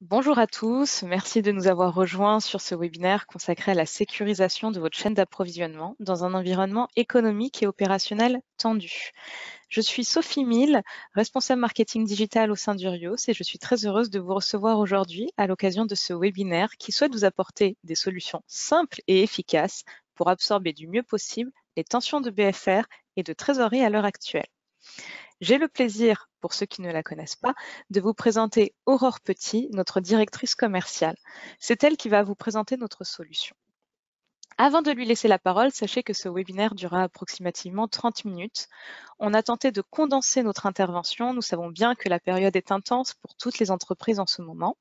Bonjour à tous, merci de nous avoir rejoints sur ce webinaire consacré à la sécurisation de votre chaîne d'approvisionnement dans un environnement économique et opérationnel tendu. Je suis Sophie Mille, responsable marketing digital au sein d'Urios et je suis très heureuse de vous recevoir aujourd'hui à l'occasion de ce webinaire qui souhaite vous apporter des solutions simples et efficaces pour absorber du mieux possible les tensions de BFR et de trésorerie à l'heure actuelle. J'ai le plaisir, pour ceux qui ne la connaissent pas, de vous présenter Aurore Petit, notre directrice commerciale. C'est elle qui va vous présenter notre solution. Avant de lui laisser la parole, sachez que ce webinaire durera approximativement 30 minutes. On a tenté de condenser notre intervention. Nous savons bien que la période est intense pour toutes les entreprises en ce moment.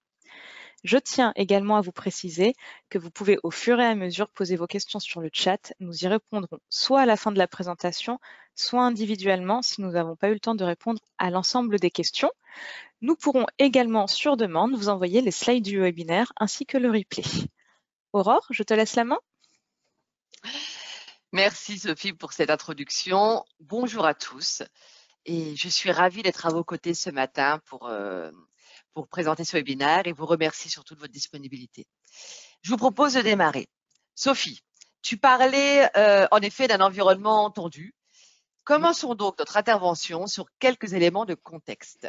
Je tiens également à vous préciser que vous pouvez au fur et à mesure poser vos questions sur le chat. Nous y répondrons soit à la fin de la présentation, soit individuellement si nous n'avons pas eu le temps de répondre à l'ensemble des questions. Nous pourrons également, sur demande, vous envoyer les slides du webinaire ainsi que le replay. Aurore, je te laisse la main. Merci Sophie pour cette introduction. Bonjour à tous et je suis ravie d'être à vos côtés ce matin pour présenter ce webinaire et vous remercie surtout de votre disponibilité. Je vous propose de démarrer. Sophie, tu parlais en effet d'un environnement tendu. Commençons donc notre intervention sur quelques éléments de contexte.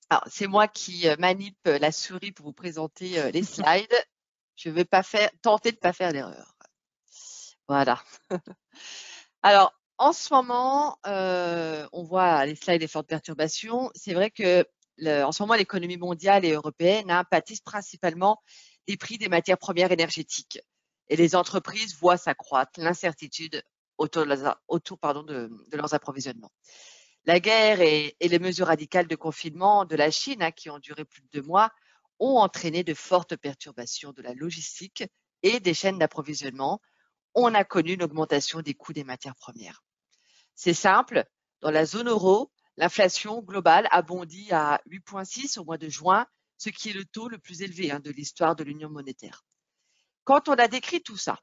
Alors, c'est moi qui manip la souris pour vous présenter les slides. Je ne vais pas tenter de ne pas faire d'erreur. Voilà. Alors, en ce moment, on voit les slides des fortes perturbations. C'est vrai que en ce moment, l'économie mondiale et européenne pâtissent principalement des prix des matières premières énergétiques. Et les entreprises voient s'accroître l'incertitude autour de leurs approvisionnements. La guerre et les mesures radicales de confinement de la Chine, qui ont duré plus de 2 mois, ont entraîné de fortes perturbations de la logistique et des chaînes d'approvisionnement. On a connu une augmentation des coûts des matières premières. C'est simple, dans la zone euro, l'inflation globale a bondi à 8,6 au mois de juin, ce qui est le taux le plus élevé de l'histoire de l'Union monétaire. Quand on a décrit tout ça,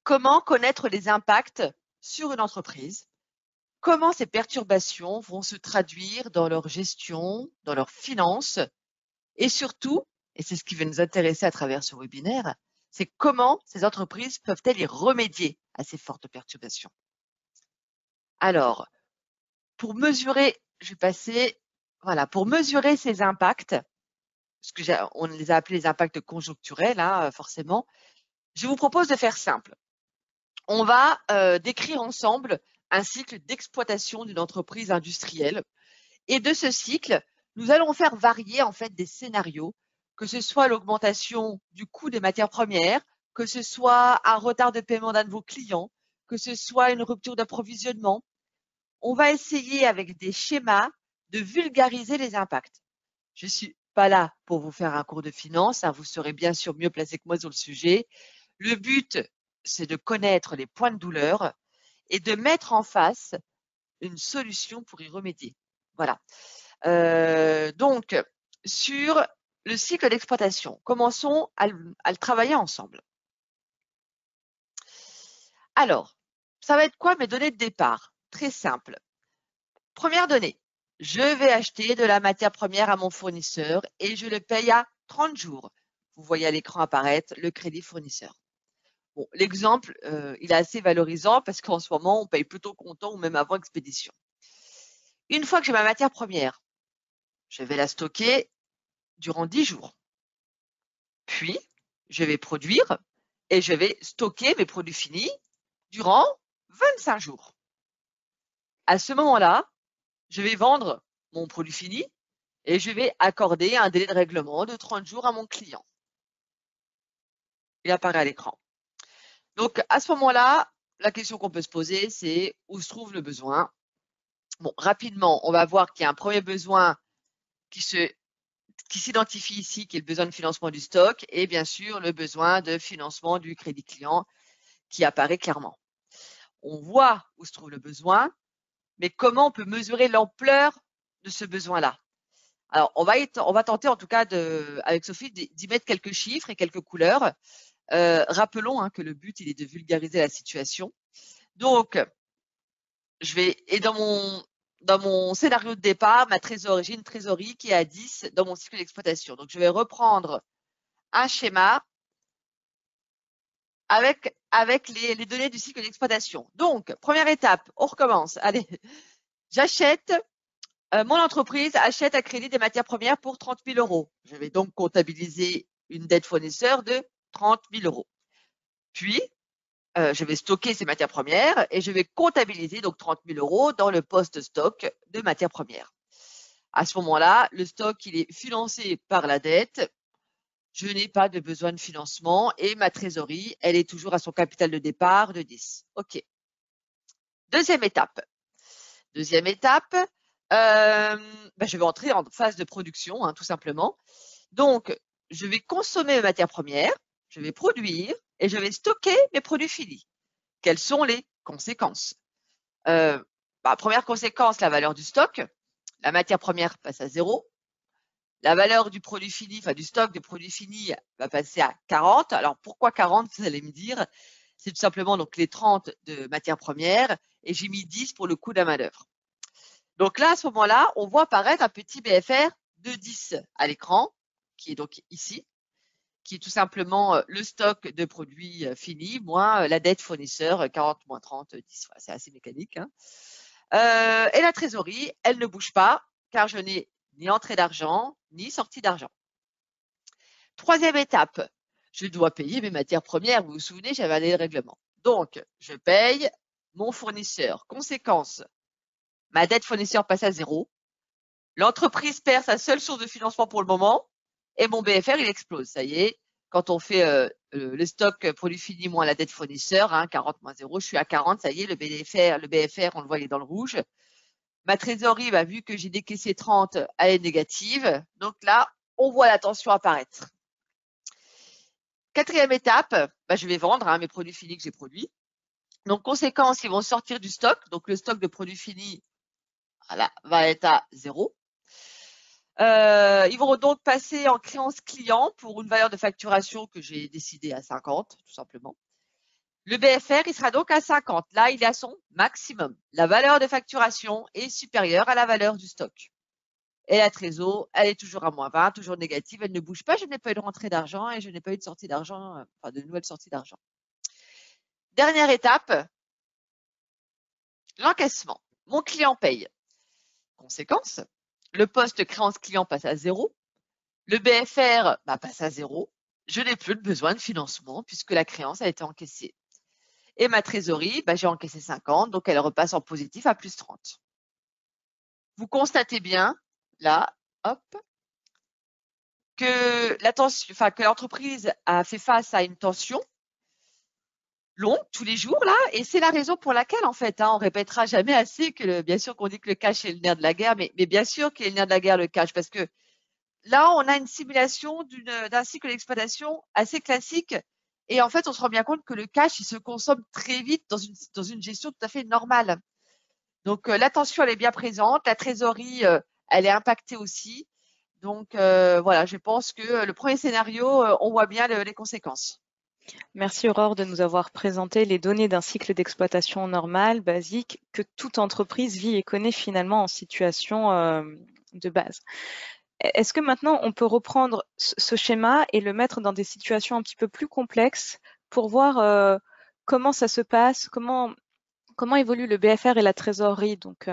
comment connaître les impacts sur une entreprise? Comment ces perturbations vont se traduire dans leur gestion, dans leurs finances? Et surtout, et c'est ce qui va nous intéresser à travers ce webinaire, c'est comment ces entreprises peuvent-elles y remédier à ces fortes perturbations? Alors, pour mesurer, je vais passer, voilà, pour mesurer ces impacts, on les a appelés les impacts conjoncturels, forcément, je vous propose de faire simple. On va décrire ensemble un cycle d'exploitation d'une entreprise industrielle. Et de ce cycle, nous allons faire varier en fait des scénarios, que ce soit l'augmentation du coût des matières premières, que ce soit un retard de paiement d'un de vos clients, que ce soit une rupture d'approvisionnement. On va essayer avec des schémas de vulgariser les impacts. Je ne suis pas là pour vous faire un cours de finance, vous serez bien sûr mieux placé que moi sur le sujet. Le but, c'est de connaître les points de douleur et de mettre en face une solution pour y remédier. Voilà. Donc, sur le cycle d'exploitation, commençons à le travailler ensemble. Alors, ça va être quoi mes données de départ? Très simple. Première donnée, je vais acheter de la matière première à mon fournisseur et je le paye à 30 jours. Vous voyez à l'écran apparaître le crédit fournisseur. Bon, l'exemple, il est assez valorisant parce qu'en ce moment, on paye plutôt comptant ou même avant expédition. Une fois que j'ai ma matière première, je vais la stocker durant 10 jours. Puis, je vais produire et je vais stocker mes produits finis durant 25 jours. À ce moment-là, je vais vendre mon produit fini et je vais accorder un délai de règlement de 30 jours à mon client. Il apparaît à l'écran. Donc, à ce moment-là, la question qu'on peut se poser, c'est où se trouve le besoin? Bon, rapidement, on va voir qu'il y a un premier besoin qui s'identifie ici, qui est le besoin de financement du stock, et bien sûr, le besoin de financement du crédit client qui apparaît clairement. On voit où se trouve le besoin, mais comment on peut mesurer l'ampleur de ce besoin-là? Alors, on va tenter en tout cas avec Sophie d'y mettre quelques chiffres et quelques couleurs. Rappelons que le but, il est de vulgariser la situation. Donc, dans dans mon scénario de départ, j'ai une trésorerie qui est à 10 dans mon cycle d'exploitation. Donc, je vais reprendre un schéma avec les données du cycle d'exploitation. Donc, première étape, on recommence. Allez, j'achète, mon entreprise achète à crédit des matières premières pour 30 000 euros. Je vais donc comptabiliser une dette fournisseur de 30 000 euros. Puis, je vais stocker ces matières premières et je vais comptabiliser donc 30 000 euros dans le poste stock de matières premières. À ce moment-là, le stock, il est financé par la dette. Je n'ai pas de besoin de financement et ma trésorerie, elle est toujours à son capital de départ de 10. OK. Deuxième étape. Je vais entrer en phase de production, hein, tout simplement. Donc, je vais consommer mes matières premières, je vais produire et je vais stocker mes produits finis. Quelles sont les conséquences? Première conséquence, la valeur du stock. La matière première passe à 0. La valeur du produit fini, enfin du stock de produits finis va passer à 40. Alors pourquoi 40? Vous allez me dire. C'est tout simplement donc les 30 de matières premières et j'ai mis 10 pour le coût de la main-d'œuvre. Donc là, à ce moment-là, on voit apparaître un petit BFR de 10 à l'écran, qui est donc ici, qui est tout simplement le stock de produits finis moins la dette fournisseur 40 moins 30, 10. Voilà, c'est assez mécanique, hein. Et la trésorerie, elle ne bouge pas car je n'ai ni entrée d'argent ni sortie d'argent. Troisième étape, je dois payer mes matières premières. Vous vous souvenez, j'avais un règlement. Donc, je paye mon fournisseur. Conséquence, ma dette fournisseur passe à 0. L'entreprise perd sa seule source de financement pour le moment et mon BFR, il explose. Ça y est, quand on fait le stock produit fini moins la dette fournisseur, 40 moins 0, je suis à 40. Ça y est, le BFR, on le voit, il est dans le rouge. Ma trésorerie, vu que j'ai décaissé 30, elle est négative. Donc là, on voit la tension apparaître. Quatrième étape, je vais vendre mes produits finis que j'ai produits. Donc, conséquence, ils vont sortir du stock. Donc, le stock de produits finis va être à 0. Ils vont donc passer en créance client pour une valeur de facturation que j'ai décidée à 50, tout simplement. Le BFR, il sera donc à 50. Là, il est à son maximum. La valeur de facturation est supérieure à la valeur du stock. Et la trésor, elle est toujours à moins 20, toujours négative, elle ne bouge pas. Je n'ai pas eu de rentrée d'argent et je n'ai pas eu de sortie d'argent, de nouvelle sortie d'argent. Dernière étape, l'encaissement. Mon client paye. Conséquence, le poste créance client passe à 0. Le BFR passe à 0. Je n'ai plus de besoin de financement puisque la créance a été encaissée. Et ma trésorerie, j'ai encaissé 50, donc elle repasse en positif à plus 30. Vous constatez bien, là, hop, que l'entreprise a fait face à une tension longue tous les jours là, et c'est la raison pour laquelle en fait, on répétera jamais assez que bien sûr qu'on dit que le cash est le nerf de la guerre, mais bien sûr qu'il est le nerf de la guerre le cash, parce que là on a une simulation d'un cycle d'exploitation assez classique, et en fait on se rend bien compte que le cash il se consomme très vite dans une gestion tout à fait normale. Donc la tension elle est bien présente, la trésorerie elle est impactée aussi. Donc voilà, je pense que le premier scénario, on voit bien les conséquences. Merci Aurore de nous avoir présenté les données d'un cycle d'exploitation normal, basique, que toute entreprise vit et connaît finalement en situation de base. Est-ce que maintenant on peut reprendre ce schéma et le mettre dans des situations un petit peu plus complexes pour voir comment ça se passe, comment évolue le BFR et la trésorerie? Donc,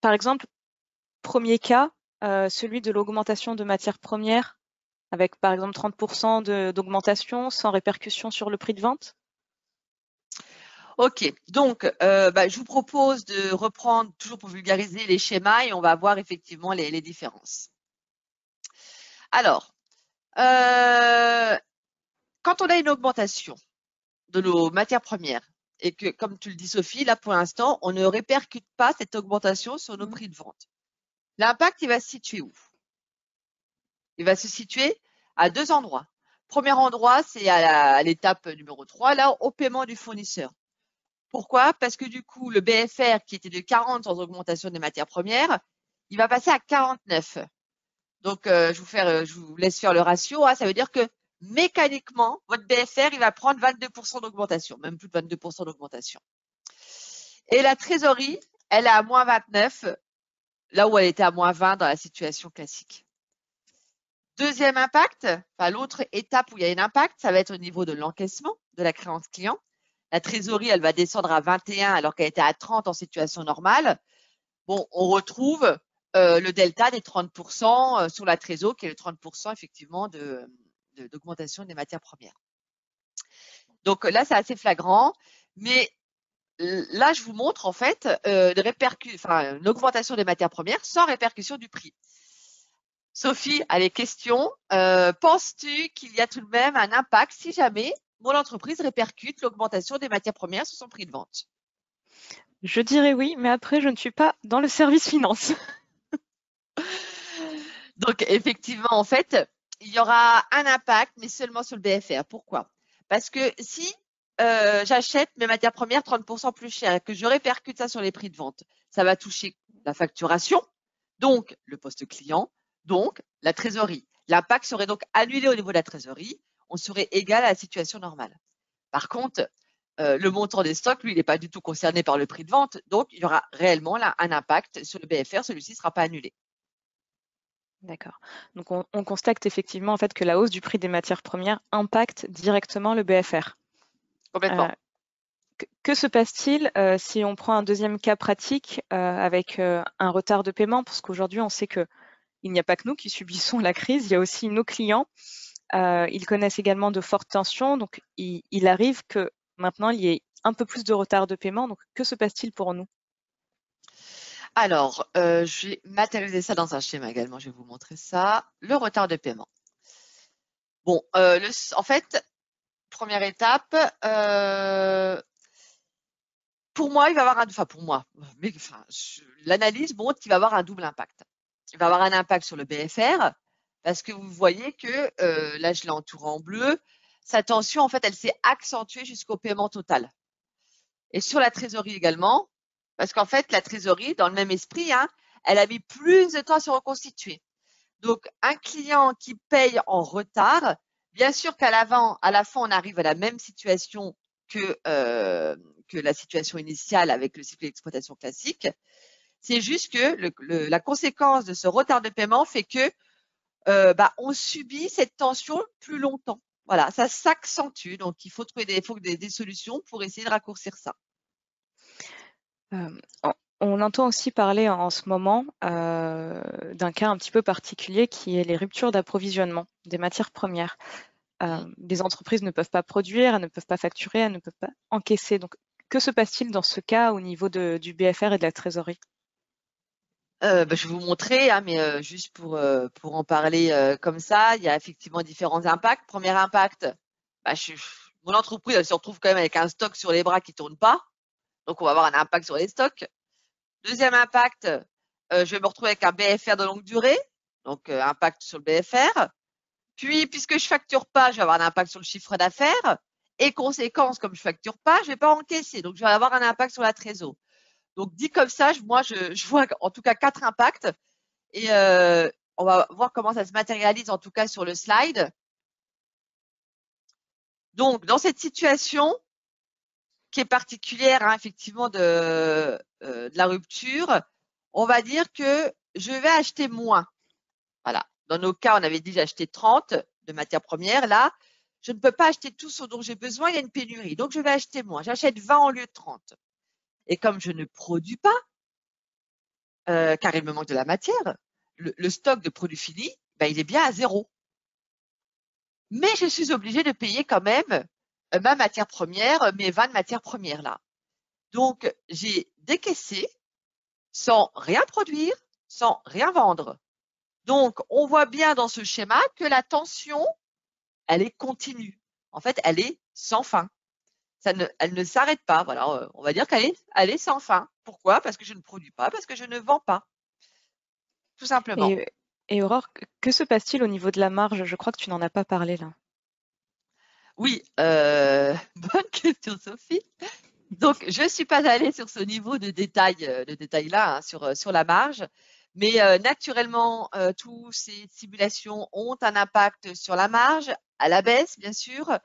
par exemple, premier cas, celui de l'augmentation de matières premières, avec par exemple 30% d'augmentation sans répercussion sur le prix de vente? Ok, donc je vous propose de reprendre, toujours pour vulgariser, les schémas et on va voir effectivement les différences. Alors, quand on a une augmentation de nos matières premières et que, comme tu le dis Sophie, là pour l'instant, on ne répercute pas cette augmentation sur nos prix de vente. L'impact, il va se situer où? Il va se situer à deux endroits. Premier endroit, c'est à l'étape numéro 3, là, au paiement du fournisseur. Pourquoi? Parce que du coup, le BFR qui était de 40 sans augmentation des matières premières, il va passer à 49. Donc, je vous laisse faire le ratio. Ça veut dire que mécaniquement, votre BFR, il va prendre 22% d'augmentation, même plus de 22% d'augmentation. Et la trésorerie, elle est à moins 29, là où elle était à moins 20 dans la situation classique. Deuxième impact, enfin, l'autre étape où il y a un impact, ça va être au niveau de l'encaissement de la créance client. La trésorerie, elle va descendre à 21 alors qu'elle était à 30 en situation normale. Bon, on retrouve le delta des 30% sur la trésor, qui est le 30% effectivement d'augmentation des matières premières. Donc là, c'est assez flagrant, mais là, je vous montre en fait une augmentation des matières premières sans répercussion du prix. Sophie, allez, question. Penses-tu qu'il y a tout de même un impact si jamais mon entreprise répercute l'augmentation des matières premières sur son prix de vente? Je dirais oui, mais après, je ne suis pas dans le service finance. Donc, effectivement, en fait, il y aura un impact, mais seulement sur le BFR. Pourquoi? Parce que si j'achète mes matières premières 30% plus chères et que je répercute ça sur les prix de vente, ça va toucher la facturation, donc le poste client, donc la trésorerie. L'impact serait donc annulé au niveau de la trésorerie. On serait égal à la situation normale. Par contre, le montant des stocks, lui, il n'est pas du tout concerné par le prix de vente. Donc, il y aura réellement là un impact sur le BFR. Celui-ci ne sera pas annulé. D'accord. Donc on constate effectivement en fait que la hausse du prix des matières premières impacte directement le BFR. Complètement. Que se passe-t-il si on prend un deuxième cas pratique avec un retard de paiement? Parce qu'aujourd'hui, on sait qu'il n'y a pas que nous qui subissons la crise, il y a aussi nos clients. Ils connaissent également de fortes tensions, donc il arrive que maintenant, il y ait un peu plus de retard de paiement. Donc, que se passe-t-il pour nous? Alors, je vais matérialiser ça dans un schéma également. Je vais vous montrer ça. Le retard de paiement. Bon, en fait, première étape, pour moi, il va avoir l'analyse montre qu'il va avoir un double impact. Il va avoir un impact sur le BFR parce que vous voyez que là, je l'ai entouré en bleu. Sa tension, en fait, elle s'est accentuée jusqu'au paiement total. Et sur la trésorerie également, parce qu'en fait, la trésorerie, dans le même esprit, hein, elle a mis plus de temps à se reconstituer. Donc, un client qui paye en retard, bien sûr qu'à la fin, on arrive à la même situation que la situation initiale avec le cycle d'exploitation classique. C'est juste que la conséquence de ce retard de paiement fait que on subit cette tension plus longtemps. Voilà, ça s'accentue. Donc, il faut trouver des solutions pour essayer de raccourcir ça. On entend aussi parler en ce moment d'un cas un petit peu particulier qui est les ruptures d'approvisionnement des matières premières. Les entreprises ne peuvent pas produire, elles ne peuvent pas facturer, elles ne peuvent pas encaisser. Donc, que se passe-t-il dans ce cas au niveau du BFR et de la trésorerie? Je vais vous montrer, hein, mais juste pour en parler comme ça, il y a effectivement différents impacts. Premier impact, mon entreprise, elle se retrouve quand même avec un stock sur les bras qui tourne pas. Donc, on va avoir un impact sur les stocks. Deuxième impact, je vais me retrouver avec un BFR de longue durée. Donc, impact sur le BFR. Puis, puisque je facture pas, je vais avoir un impact sur le chiffre d'affaires. Et conséquence, comme je facture pas, je vais pas encaisser. Donc, je vais avoir un impact sur la trésor. Donc, dit comme ça, moi, je vois en tout cas 4 impacts. Et on va voir comment ça se matérialise en tout cas sur le slide. Donc, dans cette situation qui est particulière, hein, effectivement, de la rupture, on va dire que je vais acheter moins. Voilà. Dans nos cas, on avait dit j'achetais 30 de matières premières. Là, je ne peux pas acheter tout ce dont j'ai besoin, il y a une pénurie. Donc, je vais acheter moins. J'achète 20 au lieu de 30. Et comme je ne produis pas, car il me manque de la matière, le stock de produits finis, il est bien à 0. Mais je suis obligée de payer quand même ma matière première, mes 20 matières premières là. Donc, j'ai décaissé sans rien produire, sans rien vendre. Donc, on voit bien dans ce schéma que la tension, elle est continue. En fait, elle est sans fin. Elle ne s'arrête pas. Voilà, on va dire qu'elle est sans fin. Pourquoi? Parce que je ne produis pas, parce que je ne vends pas. Tout simplement. Et Aurore, que se passe-t-il au niveau de la marge? Je crois que tu n'en as pas parlé là. Oui, bonne question, Sophie. Donc, je ne suis pas allée sur ce niveau de détail-là, hein, sur la marge. Mais naturellement, toutes ces simulations ont un impact sur la marge, à la baisse, bien sûr.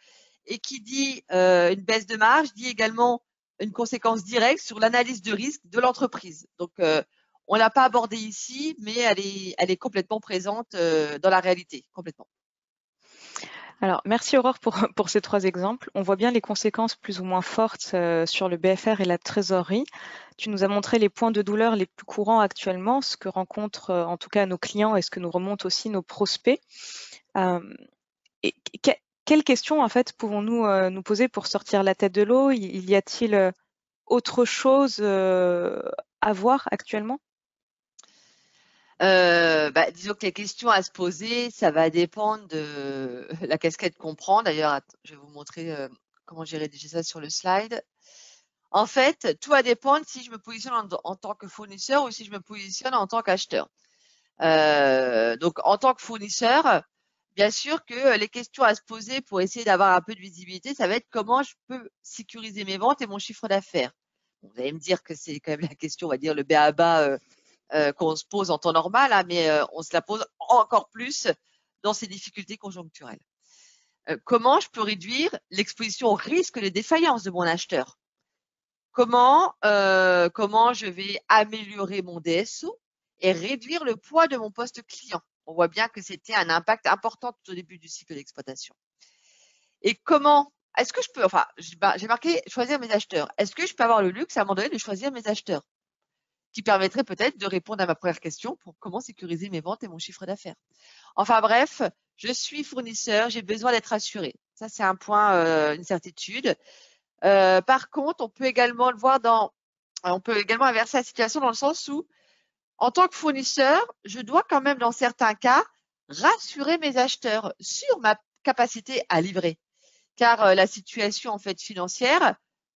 Et qui dit une baisse de marge, dit également une conséquence directe sur l'analyse de risque de l'entreprise. Donc, on l'a pas abordée ici, mais elle est complètement présente dans la réalité, complètement. Alors, merci Aurore pour ces 3 exemples. On voit bien les conséquences plus ou moins fortes sur le BFR et la trésorerie. Tu nous as montré les points de douleur les plus courants actuellement, ce que rencontrent en tout cas nos clients et ce que nous remontent aussi nos prospects. Euh, et quelles questions en fait pouvons-nous nous poser pour sortir la tête de l'eau? Y a-t-il autre chose à voir actuellement? Disons que les questions à se poser, ça va dépendre de la casquette qu'on prend. D'ailleurs, je vais vous montrer comment j'ai rédigé ça sur le slide. En fait, tout va dépendre si je me positionne en tant que fournisseur ou si je me positionne en tant qu'acheteur. Donc, en tant que fournisseur, bien sûr que les questions à se poser pour essayer d'avoir un peu de visibilité, ça va être comment je peux sécuriser mes ventes et mon chiffre d'affaires. Bon, vous allez me dire que c'est quand même la question, on va dire, le b.a.-ba qu'on se pose en temps normal, hein, mais on se la pose encore plus dans ces difficultés conjoncturelles. Comment je peux réduire l'exposition au risque de défaillance de mon acheteur? Comment je vais améliorer mon DSO et réduire le poids de mon poste client? On voit bien que c'était un impact important tout au début du cycle d'exploitation. Et comment est-ce que je peux, enfin, j'ai marqué choisir mes acheteurs. Est-ce que je peux avoir le luxe à un moment donné de choisir mes acheteurs? Qui permettrait peut-être de répondre à ma première question pour comment sécuriser mes ventes et mon chiffre d'affaires. Enfin bref, je suis fournisseur, j'ai besoin d'être assuré. Ça, c'est un point, une certitude. Par contre, on peut également le voir on peut également inverser la situation dans le sens où, en tant que fournisseur, je dois quand même, dans certains cas, rassurer mes acheteurs sur ma capacité à livrer. Car la situation en fait financière,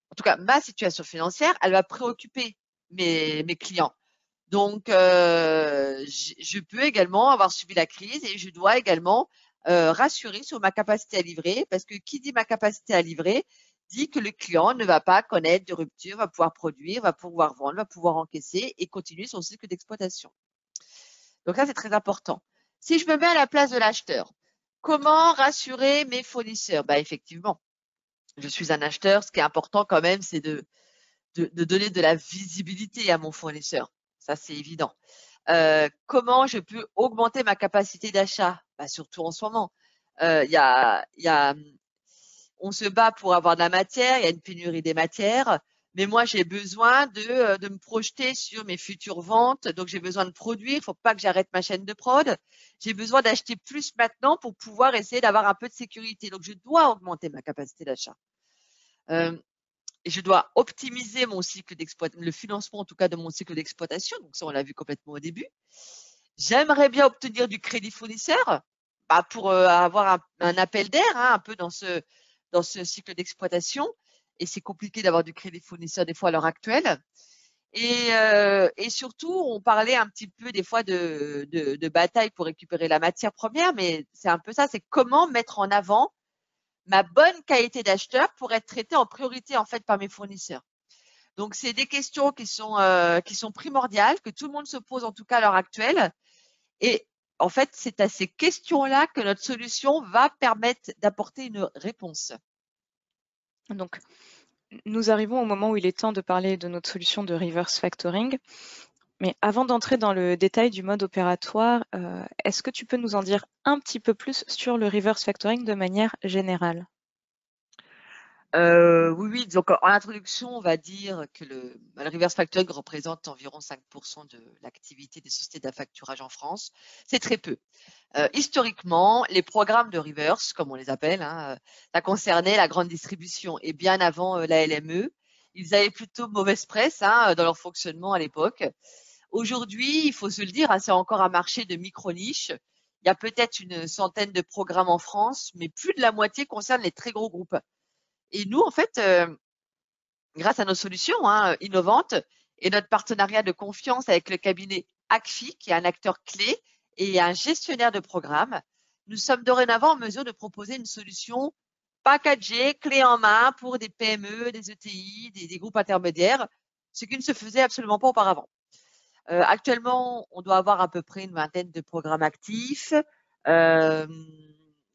en tout cas ma situation financière, elle va préoccuper mes clients. Donc, je peux également avoir subi la crise et je dois également rassurer sur ma capacité à livrer, parce que qui dit ma capacité à livrer dit que le client ne va pas connaître de rupture, va pouvoir produire, va pouvoir vendre, va pouvoir encaisser et continuer son cycle d'exploitation. Donc ça, c'est très important. Si je me mets à la place de l'acheteur, comment rassurer mes fournisseurs? Effectivement, je suis un acheteur. Ce qui est important quand même, c'est de donner de la visibilité à mon fournisseur. Ça, c'est évident. Comment je peux augmenter ma capacité d'achat? Surtout en ce moment. On se bat pour avoir de la matière, il y a une pénurie des matières, mais moi j'ai besoin de me projeter sur mes futures ventes, donc j'ai besoin de produire, il ne faut pas que j'arrête ma chaîne de prod. J'ai besoin d'acheter plus maintenant pour pouvoir essayer d'avoir un peu de sécurité, donc je dois augmenter ma capacité d'achat. Et je dois optimiser mon cycle d'exploitation, le financement en tout cas de mon cycle d'exploitation. Donc ça, on l'a vu complètement au début. J'aimerais bien obtenir du crédit fournisseur pour avoir un appel d'air un peu dans ce cycle d'exploitation. Et c'est compliqué d'avoir du crédit fournisseur des fois à l'heure actuelle. Et surtout, on parlait un petit peu des fois de bataille pour récupérer la matière première, mais c'est un peu ça, c'est comment mettre en avant ma bonne qualité d'acheteur pour être traité en priorité en fait par mes fournisseurs. Donc c'est des questions qui sont primordiales, que tout le monde se pose en tout cas à l'heure actuelle. Et en fait, c'est à ces questions-là que notre solution va permettre d'apporter une réponse. Donc, nous arrivons au moment où il est temps de parler de notre solution de reverse factoring. Mais avant d'entrer dans le détail du mode opératoire, est-ce que tu peux nous en dire un petit peu plus sur le reverse factoring de manière générale? Oui. Donc, en introduction, on va dire que le reverse factoring représente environ 5% de l'activité des sociétés d'affacturage en France. C'est très peu. Historiquement, les programmes de reverse, comme on les appelle, ça concernait la grande distribution et bien avant la LME. Ils avaient plutôt mauvaise presse dans leur fonctionnement à l'époque. Aujourd'hui, il faut se le dire, c'est encore un marché de micro-niche. Il y a peut-être une centaine de programmes en France, mais plus de la moitié concerne les très gros groupes. Et nous, en fait, grâce à nos solutions innovantes et notre partenariat de confiance avec le cabinet ACFI, qui est un acteur clé et un gestionnaire de programme, nous sommes dorénavant en mesure de proposer une solution packagée, clé en main pour des PME, des ETI, des groupes intermédiaires, ce qui ne se faisait absolument pas auparavant. Actuellement, on doit avoir à peu près une vingtaine de programmes actifs.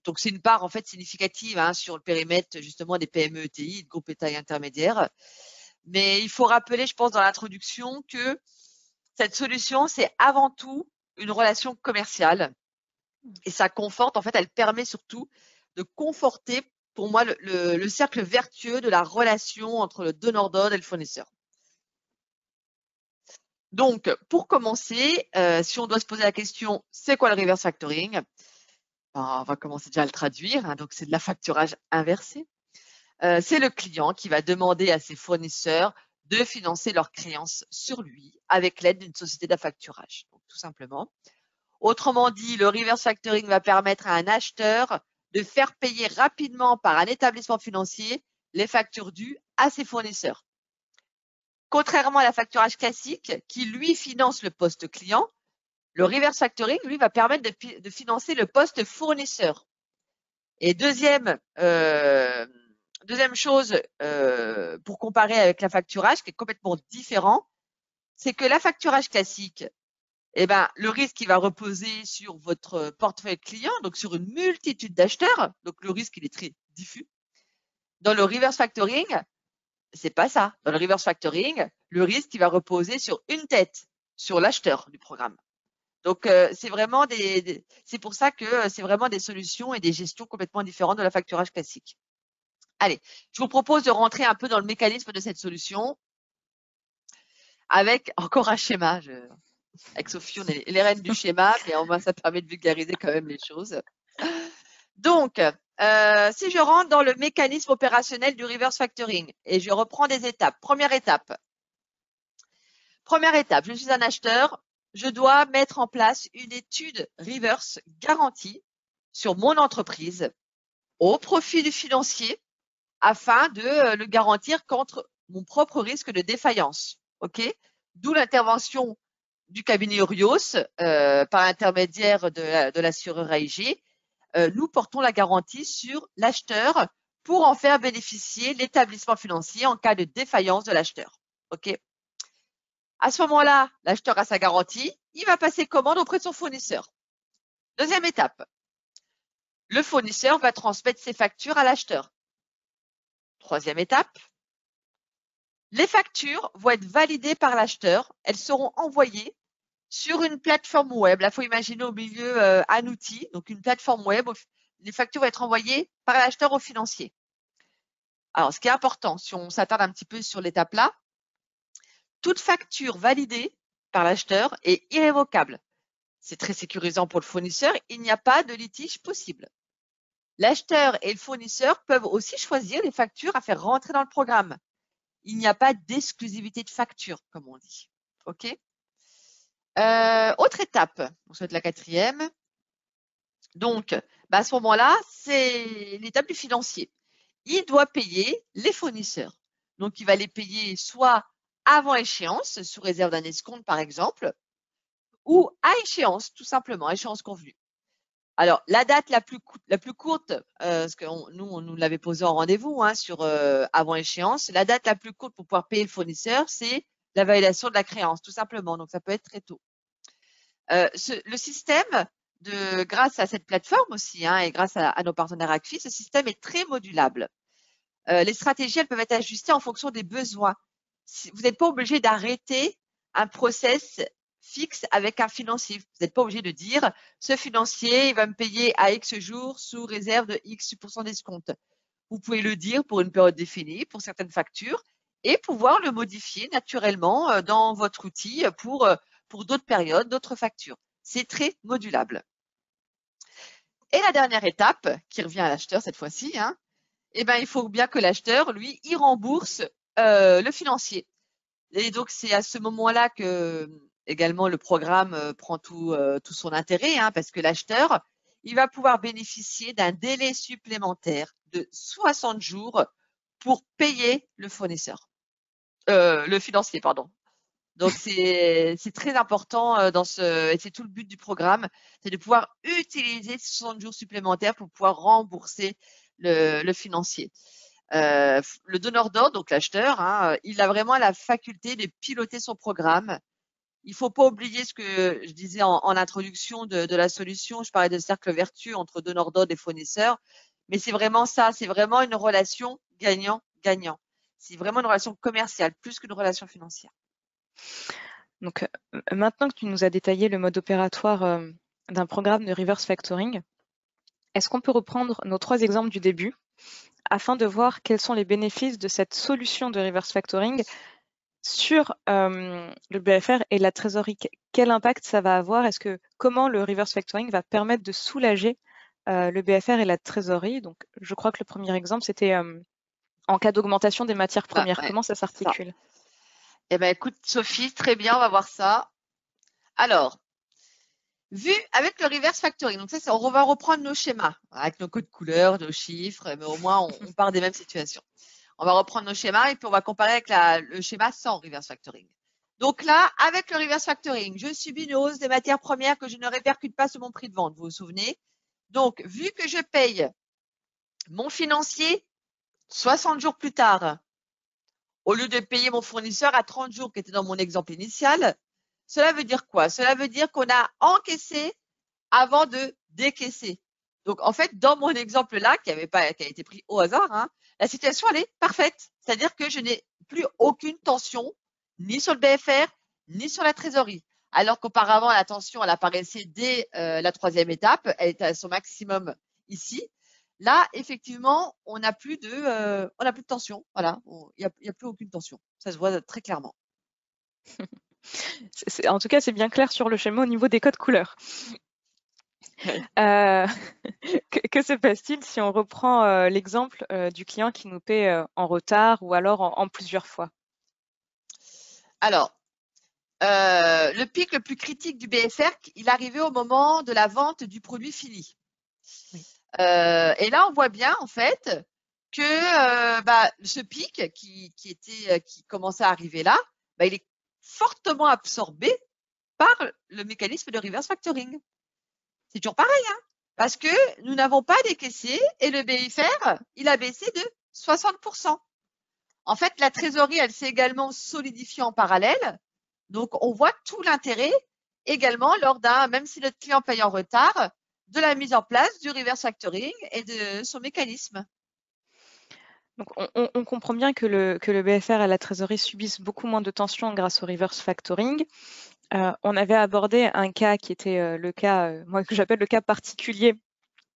Donc, c'est une part en fait significative sur le périmètre justement des PME ETI, de groupes de taille intermédiaire. Mais il faut rappeler, je pense, dans l'introduction que cette solution, c'est avant tout une relation commerciale. Et ça conforte, en fait, elle permet surtout de conforter, pour moi, le cercle vertueux de la relation entre le donneur d'ordre et le fournisseur. Donc, pour commencer, si on doit se poser la question, c'est quoi le reverse factoring? On va commencer déjà à le traduire. Hein, donc, c'est de la facturage inversé. C'est le client qui va demander à ses fournisseurs de financer leurs créances sur lui avec l'aide d'une société d'affacturage, donc, tout simplement. Autrement dit, le reverse factoring va permettre à un acheteur de faire payer rapidement par un établissement financier les factures dues à ses fournisseurs. Contrairement à la facturage classique qui, lui, finance le poste client, le reverse factoring, lui, va permettre de financer le poste fournisseur. Et deuxième chose pour comparer avec la facturage qui est complètement différent, c'est que la facturage classique, eh ben, le risque il va reposer sur votre portefeuille client, donc sur une multitude d'acheteurs, donc le risque il est très diffus. Dans le reverse factoring, c'est pas ça. Dans le reverse factoring, le risque il va reposer sur une tête, sur l'acheteur du programme. Donc c'est vraiment c'est pour ça que c'est vraiment des solutions et des gestions complètement différentes de la facturage classique. Allez, je vous propose de rentrer un peu dans le mécanisme de cette solution avec encore un schéma. Avec Sophie, on est les reines du schéma, mais au moins ça permet de vulgariser quand même les choses. Donc, si je rentre dans le mécanisme opérationnel du reverse factoring et je reprends des étapes. Première étape, je suis un acheteur, je dois mettre en place une étude reverse garantie sur mon entreprise au profit du financier afin de le garantir contre mon propre risque de défaillance. OK? D'où l'intervention du cabinet Urios par l'intermédiaire de l'assureur AIG. Nous portons la garantie sur l'acheteur pour en faire bénéficier l'établissement financier en cas de défaillance de l'acheteur. OK? À ce moment-là, l'acheteur a sa garantie, il va passer commande auprès de son fournisseur. Deuxième étape, le fournisseur va transmettre ses factures à l'acheteur. Troisième étape, les factures vont être validées par l'acheteur. Elles seront envoyées sur une plateforme web. Là, il faut imaginer au milieu un outil, donc une plateforme web. Les factures vont être envoyées par l'acheteur au financier. Alors, ce qui est important, si on s'attarde un petit peu sur l'étape là, toute facture validée par l'acheteur est irrévocable. C'est très sécurisant pour le fournisseur. Il n'y a pas de litige possible. L'acheteur et le fournisseur peuvent aussi choisir les factures à faire rentrer dans le programme. Il n'y a pas d'exclusivité de facture, comme on dit. OK? Autre étape, on souhaite la quatrième. Donc, à ce moment-là, c'est l'étape du financier. Il doit payer les fournisseurs. Donc, il va les payer soit avant échéance, sous réserve d'un escompte par exemple, ou à échéance, tout simplement, à échéance convenue. Alors, la date la plus courte, parce que nous, on nous l'avait posé en rendez-vous sur avant échéance, la date la plus courte pour pouvoir payer le fournisseur, c'est la validation de la créance, tout simplement. Donc, ça peut être très tôt. Le système, grâce à cette plateforme aussi, et grâce à nos partenaires Acfi, ce système est très modulable. Les stratégies, elles peuvent être ajustées en fonction des besoins. Vous n'êtes pas obligé d'arrêter un process fixe avec un financier. Vous n'êtes pas obligé de dire ce financier, il va me payer à X jours sous réserve de X% d'escompte. Vous pouvez le dire pour une période définie, pour certaines factures, et pouvoir le modifier naturellement dans votre outil pour d'autres périodes, d'autres factures. C'est très modulable. Et la dernière étape, qui revient à l'acheteur cette fois-ci, il faut bien que l'acheteur, lui, il rembourse le financier. Et donc, c'est à ce moment-là que également le programme prend tout son intérêt, parce que l'acheteur, il va pouvoir bénéficier d'un délai supplémentaire de 60 jours pour payer le fournisseur, le financier, pardon. Donc, c'est très important et c'est tout le but du programme, c'est de pouvoir utiliser 60 jours supplémentaires pour pouvoir rembourser le financier. Le donneur d'ordre, donc l'acheteur, il a vraiment la faculté de piloter son programme. Il faut pas oublier ce que je disais en introduction de la solution. Je parlais de cercle vertueux entre donneur d'ordre et fournisseur, mais c'est vraiment ça. C'est vraiment une relation gagnant-gagnant. C'est vraiment une relation commerciale plus qu'une relation financière. Donc, maintenant que tu nous as détaillé le mode opératoire d'un programme de reverse factoring, est-ce qu'on peut reprendre nos 3 exemples du début afin de voir quels sont les bénéfices de cette solution de reverse factoring sur le BFR et la trésorerie? Quel impact ça va avoir? Comment le reverse factoring va permettre de soulager le BFR et la trésorerie? Donc, je crois que le premier exemple, c'était en cas d'augmentation des matières premières. Ouais, Comment ça s'articule? Eh ben, écoute, Sophie, très bien, on va voir ça. Alors, vu avec le reverse factoring, donc ça, on va reprendre nos schémas avec nos codes couleurs, nos chiffres, mais au moins, on part des mêmes situations. On va reprendre nos schémas et puis on va comparer avec le schéma sans reverse factoring. Donc là, avec le reverse factoring, je subis une hausse des matières premières que je ne répercute pas sur mon prix de vente, vous vous souvenez? Donc, vu que je paye mon financier 60 jours plus tard, au lieu de payer mon fournisseur à 30 jours qui était dans mon exemple initial, cela veut dire quoi? Cela veut dire qu'on a encaissé avant de décaisser. Donc, en fait, dans mon exemple là, qui a été pris au hasard, hein, la situation, elle est parfaite. C'est-à-dire que je n'ai plus aucune tension, ni sur le BFR, ni sur la trésorerie. Alors qu'auparavant, la tension, elle apparaissait dès la 3e étape. Elle était à son maximum ici. Là, effectivement, on n'a plus de tension. Voilà, il n'y a plus aucune tension. Ça se voit très clairement. En tout cas, c'est bien clair sur le schéma au niveau des codes couleurs. Que se passe-t-il si on reprend l'exemple du client qui nous paie en retard ou alors en plusieurs fois? Alors, le pic le plus critique du BFR, il arrivait au moment de la vente du produit fini. Oui. Et là, on voit bien en fait que ce pic qui commençait à arriver là, il est fortement absorbé par le mécanisme de reverse factoring. C'est toujours pareil, hein, parce que nous n'avons pas décaissé et le BFR, il a baissé de 60%. En fait, la trésorerie, elle s'est également solidifiée en parallèle. Donc, on voit tout l'intérêt également même si notre client paye en retard, de la mise en place du reverse factoring et de son mécanisme. Donc, on comprend bien que le BFR et la trésorerie subissent beaucoup moins de tension grâce au reverse factoring. On avait abordé un cas qui était le cas, moi que j'appelle le cas particulier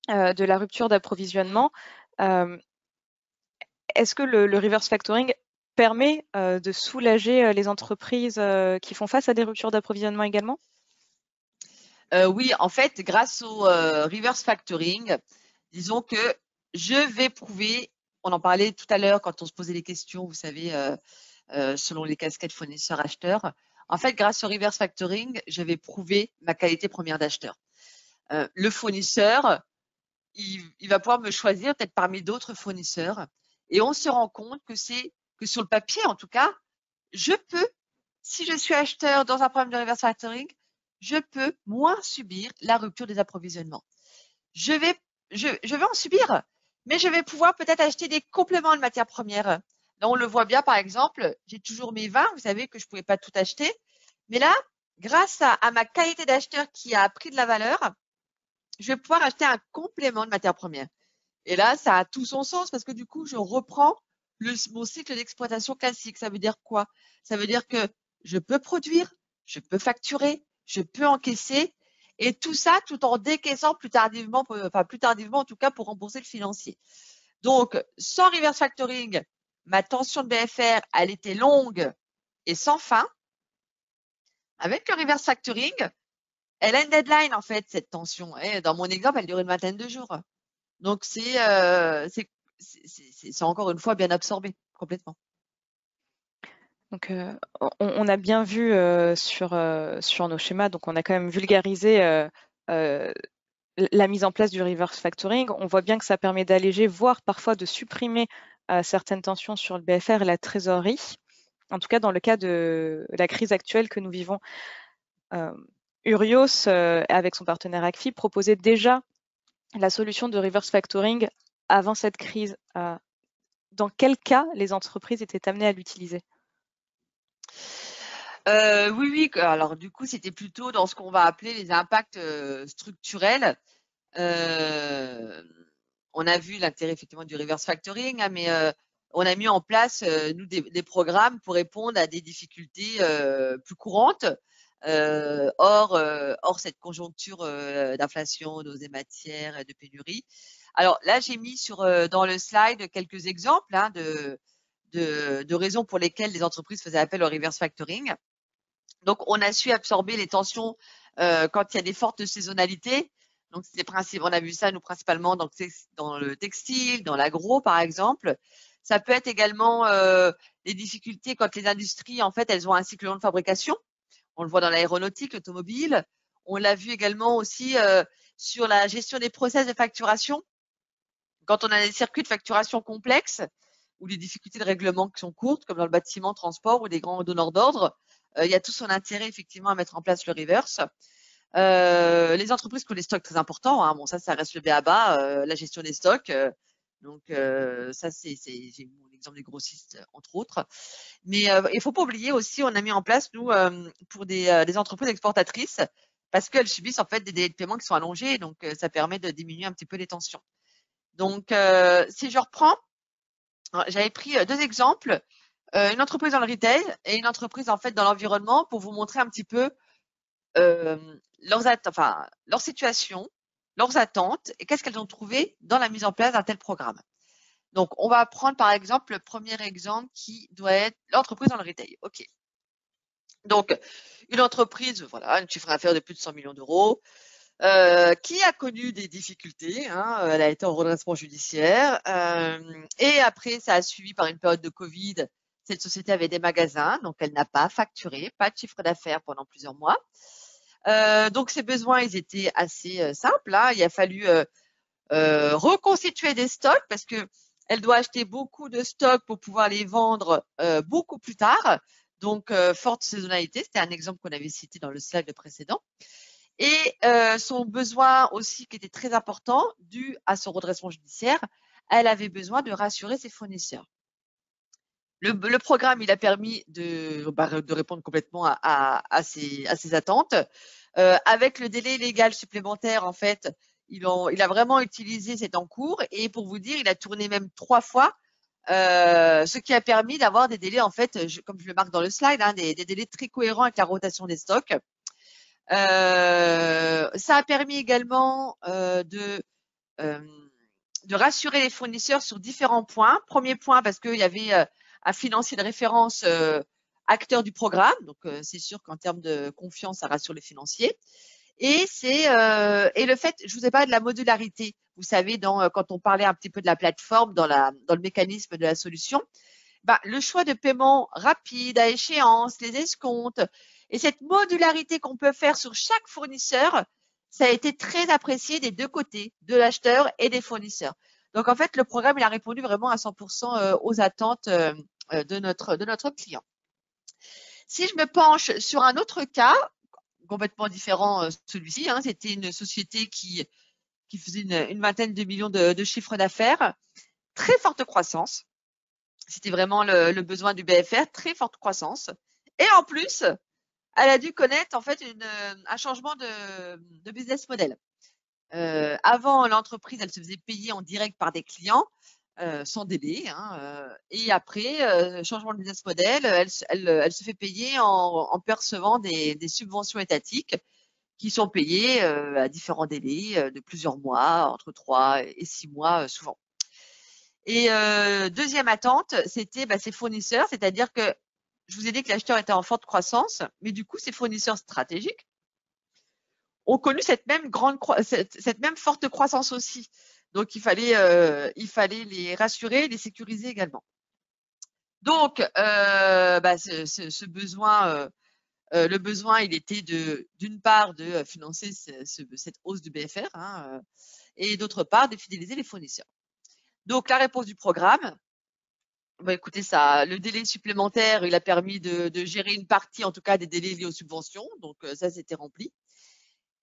de la rupture d'approvisionnement. Est-ce que le reverse factoring permet de soulager les entreprises qui font face à des ruptures d'approvisionnement également? Oui, en fait, grâce au reverse factoring, disons que je vais prouver, on en parlait tout à l'heure quand on se posait les questions, vous savez, selon les casquettes fournisseurs-acheteurs. En fait, grâce au reverse factoring, je vais prouver ma qualité première d'acheteur. Le fournisseur, il va pouvoir me choisir peut-être parmi d'autres fournisseurs et on se rend compte que sur le papier, en tout cas, je peux, si je suis acheteur dans un programme de reverse factoring, je peux moins subir la rupture des approvisionnements. Je vais en subir, mais je vais pouvoir peut-être acheter des compléments de matières premières. Là, on le voit bien, par exemple, j'ai toujours mes vins, vous savez que je ne pouvais pas tout acheter. Mais là, grâce à ma qualité d'acheteur qui a pris de la valeur, je vais pouvoir acheter un complément de matières premières. Et là, ça a tout son sens parce que du coup, je reprends mon cycle d'exploitation classique. Ça veut dire quoi? Ça veut dire que je peux produire, je peux facturer, je peux encaisser et tout ça tout en décaissant plus tardivement en tout cas pour rembourser le financier. Donc, sans reverse factoring, ma tension de BFR, elle était longue et sans fin. Avec le reverse factoring, elle a une deadline en fait, cette tension. Et dans mon exemple, elle dure une vingtaine de jours. Donc, c'est encore une fois bien absorbé complètement. Donc, on a bien vu sur nos schémas, donc on a quand même vulgarisé la mise en place du reverse factoring. On voit bien que ça permet d'alléger, voire parfois de supprimer certaines tensions sur le BFR et la trésorerie. En tout cas, dans le cas de la crise actuelle que nous vivons, Urios, avec son partenaire Acfi, proposait déjà la solution de reverse factoring avant cette crise. Dans quel cas les entreprises étaient amenées à l'utiliser? Oui. Alors du coup, c'était plutôt dans ce qu'on va appeler les impacts structurels. On a vu l'intérêt effectivement du reverse factoring, hein, mais on a mis en place, nous, des programmes pour répondre à des difficultés plus courantes, hors cette conjoncture d'inflation, d'hausse des matières, de pénurie. Alors là, j'ai mis dans le slide quelques exemples de raisons pour lesquelles les entreprises faisaient appel au reverse factoring. Donc, on a su absorber les tensions quand il y a des fortes saisonnalités. Donc, c'est principes. On a vu ça, nous, principalement dans le textile, dans l'agro, par exemple. Ça peut être également les difficultés quand les industries, en fait, elles ont un cycle long de fabrication. On le voit dans l'aéronautique, l'automobile. On l'a vu également aussi sur la gestion des process de facturation. Quand on a des circuits de facturation complexes ou des difficultés de règlement qui sont courtes, comme dans le bâtiment, transport ou des grands donneurs d'ordre, il y a tout son intérêt effectivement à mettre en place le reverse. Les entreprises qui ont des stocks très importants, hein, bon ça reste le b.a.-ba, la gestion des stocks. Donc ça j'ai mon exemple des grossistes entre autres. Mais il faut pas oublier aussi, on a mis en place nous pour des entreprises exportatrices parce qu'elles subissent en fait des délais de paiement qui sont allongés, donc ça permet de diminuer un petit peu les tensions. Donc si je reprends, j'avais pris deux exemples, une entreprise dans le retail et une entreprise en fait dans l'environnement pour vous montrer un petit peu leur situation, leurs attentes et qu'est-ce qu'elles ont trouvé dans la mise en place d'un tel programme. Donc, on va prendre par exemple le premier exemple qui doit être l'entreprise dans le retail. OK. Donc, une entreprise, voilà, un chiffre d'affaires de plus de 100 millions d'euros, qui a connu des difficultés. Hein, elle a été en redressement judiciaire. Et après, ça a suivi par une période de Covid. Cette société avait des magasins, donc elle n'a pas facturé, pas de chiffre d'affaires pendant plusieurs mois. Donc, ses besoins, ils étaient assez simples. Hein. Il a fallu reconstituer des stocks parce que elle doit acheter beaucoup de stocks pour pouvoir les vendre beaucoup plus tard. Donc, forte saisonnalité. C'était un exemple qu'on avait cité dans le slide précédent. Et son besoin aussi qui était très important, dû à son redressement judiciaire, elle avait besoin de rassurer ses fournisseurs. Le programme, il a permis de répondre complètement à ses attentes. Avec le délai légal supplémentaire, en fait, il a vraiment utilisé cet encours et pour vous dire, il a tourné même 3 fois, ce qui a permis d'avoir des délais, en fait, comme je le marque dans le slide, hein, des délais très cohérents avec la rotation des stocks. Ça a permis également de rassurer les fournisseurs sur différents points. Premier point, parce qu'il y avait un financier de référence acteur du programme. Donc, c'est sûr qu'en termes de confiance, ça rassure les financiers. Et le fait, je vous ai parlé de la modularité. Vous savez, quand on parlait un petit peu de la plateforme, dans le mécanisme de la solution, le choix de paiement rapide, à échéance, les escomptes, et cette modularité qu'on peut faire sur chaque fournisseur, ça a été très apprécié des deux côtés, de l'acheteur et des fournisseurs. Donc, en fait, le programme, il a répondu vraiment à 100% aux attentes de notre client. Si je me penche sur un autre cas, complètement différent celui-ci, hein, c'était une société qui faisait une vingtaine de millions de chiffre d'affaires, très forte croissance. C'était vraiment le besoin du BFR, très forte croissance. Et en plus, elle a dû connaître en fait un changement de business model. Avant, l'entreprise, elle se faisait payer en direct par des clients sans délai. Hein, et après, changement de business model, elle se fait payer en percevant des subventions étatiques qui sont payées à différents délais de plusieurs mois, entre 3 et 6 mois souvent. Et deuxième attente, c'était ses fournisseurs, c'est-à-dire que je vous ai dit que l'acheteur était en forte croissance, mais du coup, ses fournisseurs stratégiques ont connu cette même forte croissance aussi. Donc, il fallait les rassurer, les sécuriser également. Donc, ce besoin, le besoin, il était d'une part de financer cette hausse du BFR, hein, et d'autre part de fidéliser les fournisseurs. Donc, la réponse du programme, écoutez, le délai supplémentaire, il a permis de gérer une partie, en tout cas, des délais liés aux subventions. Donc, ça, c'était rempli.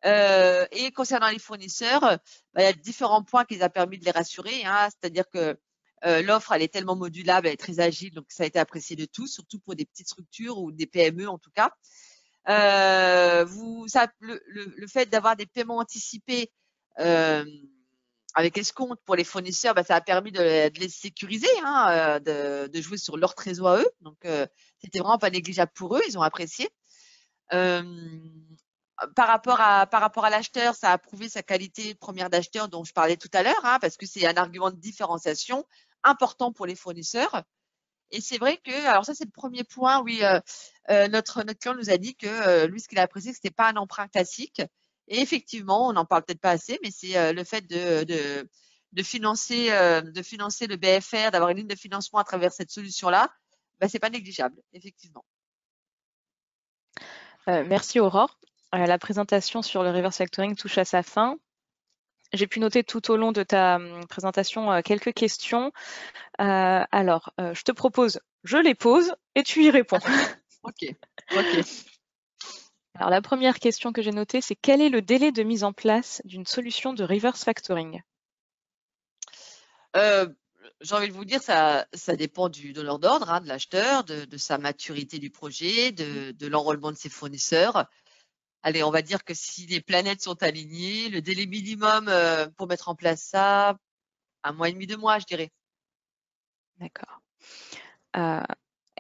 Et concernant les fournisseurs, il y a différents points qui ont permis de les rassurer. Hein, c'est-à-dire que l'offre, elle est tellement modulable, elle est très agile, donc ça a été apprécié de tous, surtout pour des petites structures ou des PME en tout cas. Le fait d'avoir des paiements anticipés avec escompte pour les fournisseurs, ça a permis de les sécuriser, hein, de jouer sur leur trésor à eux. Donc, c'était vraiment pas négligeable pour eux. Ils ont apprécié. Par rapport à l'acheteur, ça a prouvé sa qualité première d'acheteur dont je parlais tout à l'heure, hein, parce que c'est un argument de différenciation important pour les fournisseurs. Et c'est vrai que, alors ça c'est le premier point, oui, notre client nous a dit que lui ce qu'il a apprécié, que c'était pas un emprunt classique. Et effectivement, on n'en parle peut-être pas assez, mais c'est le fait de financer le BFR, d'avoir une ligne de financement à travers cette solution-là, c'est pas négligeable, effectivement. Merci Aurore. La présentation sur le reverse factoring touche à sa fin. J'ai pu noter tout au long de ta présentation quelques questions. Je te propose, je les pose et tu y réponds. Ok. Alors, la première question que j'ai notée, c'est quel est le délai de mise en place d'une solution de reverse factoring? J'ai envie de vous dire, ça dépend du donneur d'ordre, hein, de l'acheteur, de sa maturité du projet, de l'enrôlement de ses fournisseurs. Allez, on va dire que si les planètes sont alignées, le délai minimum pour mettre en place ça, 1 mois et demi, 2 mois, je dirais. D'accord.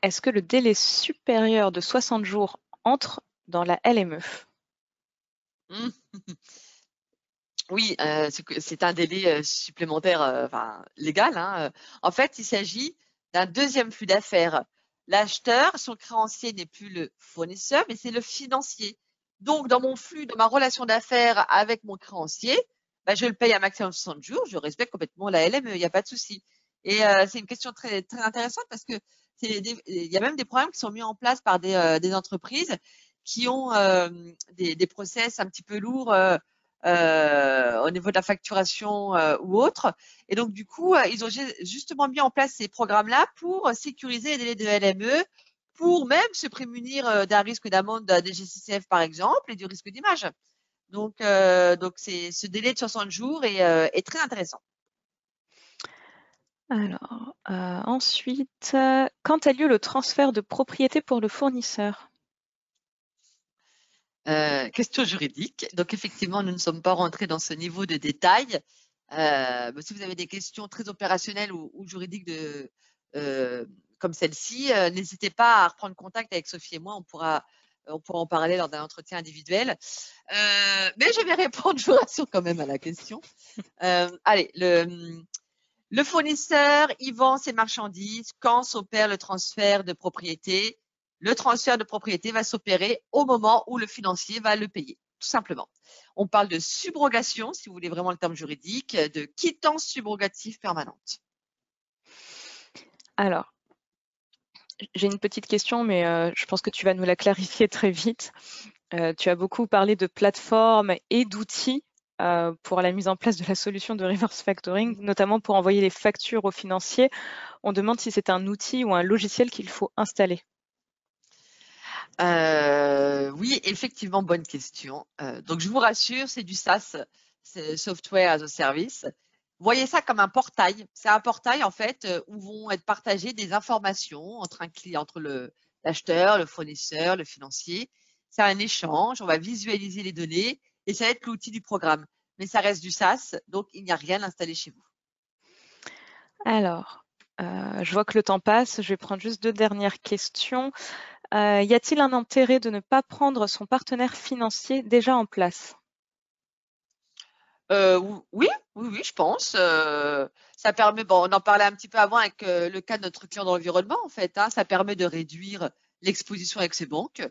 Est-ce que le délai supérieur de 60 jours entre dans la LME? Oui, c'est un délai supplémentaire, légal, hein. En fait, il s'agit d'un deuxième flux d'affaires. L'acheteur, son créancier n'est plus le fournisseur, mais c'est le financier. Donc, dans mon flux, dans ma relation d'affaires avec mon créancier, je le paye un maximum de 60 jours, je respecte complètement la LME, il n'y a pas de souci. Et c'est une question très, très intéressante parce que il y a même des programmes qui sont mis en place par des entreprises qui ont des process un petit peu lourds au niveau de la facturation ou autre. Et donc, du coup, ils ont justement mis en place ces programmes-là pour sécuriser les délais de LME, pour même se prémunir d'un risque d'amende des GCCF, par exemple, et du risque d'image. Donc, ce délai de 60 jours est très intéressant. Alors, ensuite, quand a lieu le transfert de propriété pour le fournisseur? Question juridique. Donc, effectivement, nous ne sommes pas rentrés dans ce niveau de détail. Si vous avez des questions très opérationnelles ou juridiques comme celle-ci, n'hésitez pas à reprendre contact avec Sophie et moi. On pourra en parler lors d'un entretien individuel. Mais je vais répondre, je vous rassure quand même à la question. Allez, le fournisseur, il vend ses marchandises quand s'opère le transfert de propriété. Le transfert de propriété va s'opérer au moment où le financier va le payer, tout simplement. On parle de subrogation, si vous voulez vraiment le terme juridique, de quittance subrogative permanente. Alors, j'ai une petite question, mais je pense que tu vas nous la clarifier très vite. Tu as beaucoup parlé de plateformes et d'outils pour la mise en place de la solution de reverse factoring, notamment pour envoyer les factures aux financiers. On demande si c'est un outil ou un logiciel qu'il faut installer. Oui, effectivement, bonne question. Donc, je vous rassure, c'est du SaaS, c'est Software as a Service. Voyez ça comme un portail. C'est un portail, en fait, où vont être partagées des informations entre l'acheteur, le fournisseur, le financier. C'est un échange, on va visualiser les données et ça va être l'outil du programme. Mais ça reste du SaaS, donc il n'y a rien installé chez vous. Alors, je vois que le temps passe. Je vais prendre juste 2 dernières questions. Y a-t-il un intérêt de ne pas prendre son partenaire financier déjà en place? Oui, je pense. Ça permet, on en parlait un petit peu avant avec le cas de notre client dans l'environnement, en fait, hein, ça permet de réduire l'exposition avec ses banques.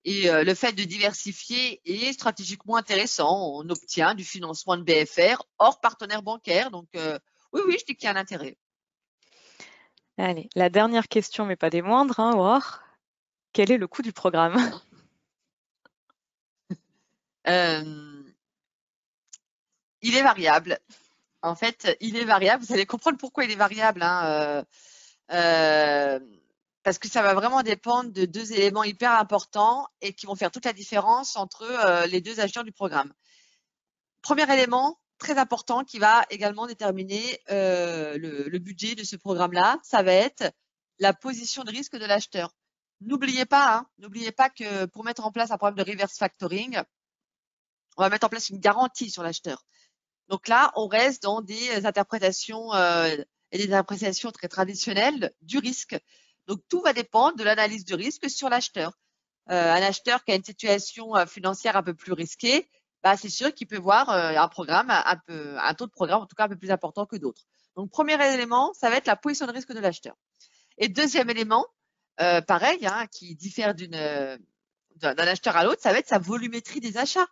Et le fait de diversifier est stratégiquement intéressant. On obtient du financement de BFR hors partenaire bancaire. Donc, oui, je dis qu'il y a un intérêt. Allez, la dernière question, mais pas des moindres, hein, Aurore. Quel est le coût du programme? Il est variable. En fait, il est variable. Vous allez comprendre pourquoi il est variable, hein, parce que ça va vraiment dépendre de 2 éléments hyper importants et qui vont faire toute la différence entre les 2 acheteurs du programme. Premier élément très important qui va également déterminer le budget de ce programme-là, ça va être la position de risque de l'acheteur. N'oubliez pas que pour mettre en place un programme de reverse factoring, on va mettre en place une garantie sur l'acheteur. Donc là, on reste dans des interprétations et des appréciations très traditionnelles du risque. Donc tout va dépendre de l'analyse de risque sur l'acheteur. Un acheteur qui a une situation financière un peu plus risquée, bah, c'est sûr qu'il peut voir un taux de programme en tout cas un peu plus important que d'autres. Donc premier élément, ça va être la position de risque de l'acheteur. Et deuxième élément, pareil, hein, qui diffère d'un acheteur à l'autre, ça va être sa volumétrie des achats.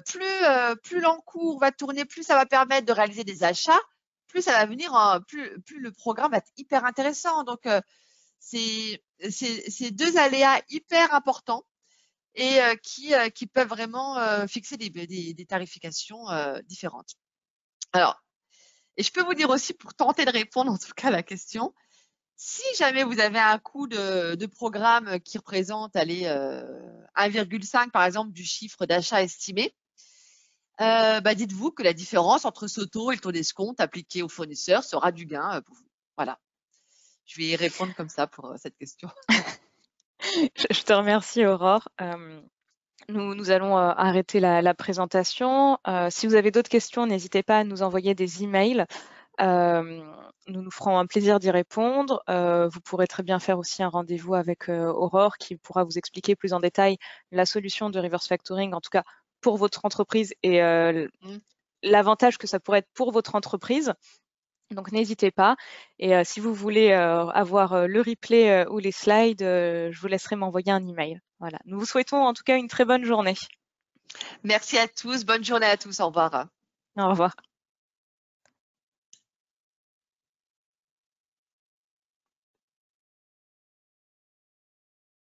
Plus l'encours va tourner, plus ça va permettre de réaliser des achats, plus ça va venir, plus le programme va être hyper intéressant. Donc c'est deux aléas hyper importants et qui peuvent vraiment fixer des tarifications différentes. Alors, et je peux vous dire aussi, pour tenter de répondre en tout cas à la question, si jamais vous avez un coût de programme qui représente 1,5 par exemple du chiffre d'achat estimé, bah dites-vous que la différence entre ce taux et le taux d'escompte appliqué au fournisseur sera du gain pour vous. Voilà. Je vais y répondre comme ça pour cette question. Je te remercie, Aurore. Nous allons arrêter la présentation. Si vous avez d'autres questions, n'hésitez pas à nous envoyer des emails. Nous nous ferons un plaisir d'y répondre. Vous pourrez très bien faire aussi un rendez-vous avec Aurore qui pourra vous expliquer plus en détail la solution de reverse factoring, en tout cas pour votre entreprise et l'avantage que ça pourrait être pour votre entreprise. Donc n'hésitez pas. Et si vous voulez avoir le replay ou les slides, je vous laisserai m'envoyer un email. Voilà. Nous vous souhaitons en tout cas une très bonne journée. Merci à tous. Bonne journée à tous. Au revoir. Au revoir.